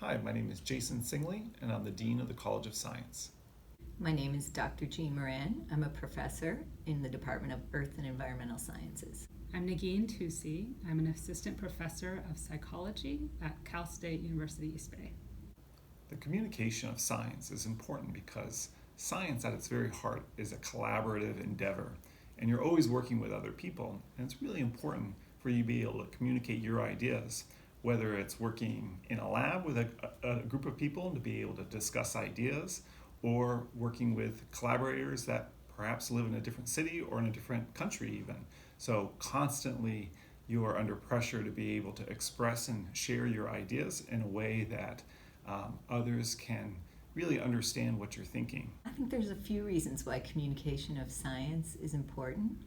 Hi, my name is Jason Singley, and I'm the Dean of the College of Science. My name is Dr. Jean Moran. I'm a professor in the Department of Earth and Environmental Sciences. I'm Negin Toosi. I'm an assistant professor of psychology at Cal State University East Bay. The communication of science is important because science at its very heart is a collaborative endeavor, and you're always working with other people, and it's really important for you to be able to communicate your ideas, whether it's working in a lab with a group of people to be able to discuss ideas, or working with collaborators that perhaps live in a different city or in a different country even. So constantly you are under pressure to be able to express and share your ideas in a way that others can really understand what you're thinking. I think there's a few reasons why communication of science is important.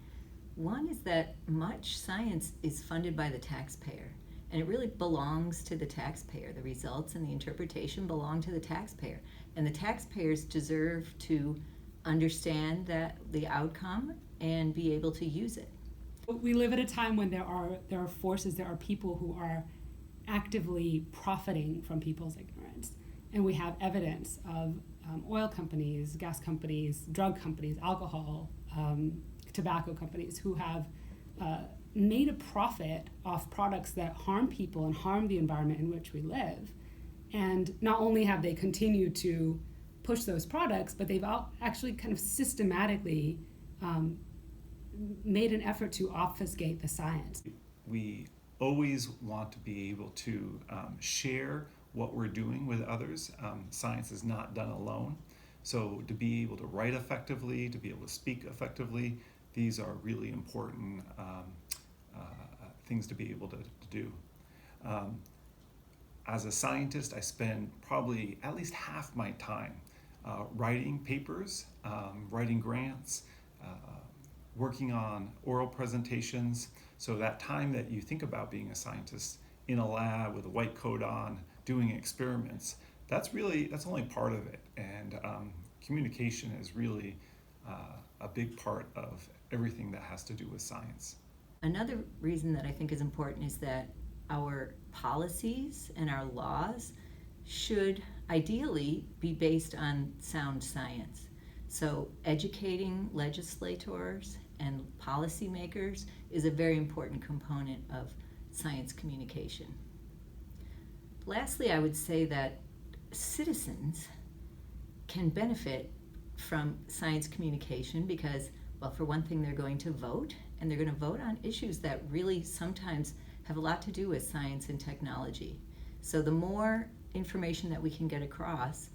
One is that much science is funded by the taxpayer, and it really belongs to the taxpayer. The results and the interpretation belong to the taxpayer, and the taxpayers deserve to understand the outcome and be able to use it. We live at a time when there are forces, there are people who are actively profiting from people's ignorance. And we have evidence of oil companies, gas companies, drug companies, alcohol, tobacco companies who have made a profit off products that harm people and harm the environment in which we live. And not only have they continued to push those products, but they've actually kind of systematically made an effort to obfuscate the science. We always want to be able to share what we're doing with others. Science is not done alone. So to be able to write effectively, to be able to speak effectively, these are really important things to be able to do. As a scientist, I spend probably at least half my time writing papers, writing grants, working on oral presentations. So that time that you think about being a scientist in a lab with a white coat on, doing experiments, that's only part of it. And communication is really a big part of everything that has to do with science. Another reason that I think is important is that our policies and our laws should ideally be based on sound science. So educating legislators and policymakers is a very important component of science communication. Lastly, I would say that citizens can benefit from science communication because, well, for one thing, they're going to vote, and they're going to vote on issues that really sometimes have a lot to do with science and technology. So the more information that we can get across,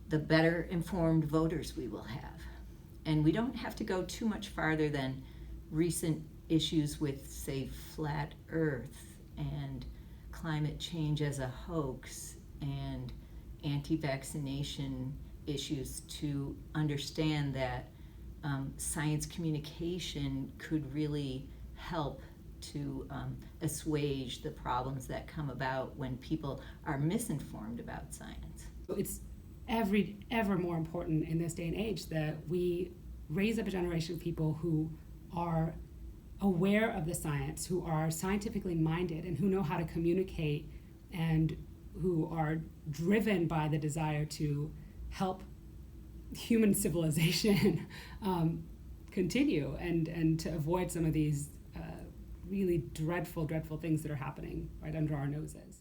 the better informed voters we will have. And we don't have to go too much farther than recent issues with, say, flat Earth and climate change as a hoax and anti-vaccination issues to understand that science communication could really help to assuage the problems that come about when people are misinformed about science. It's ever more important in this day and age that we raise up a generation of people who are aware of the science, who are scientifically minded, and who know how to communicate, and who are driven by the desire to help human civilization continue and to avoid some of these really dreadful things that are happening right under our noses.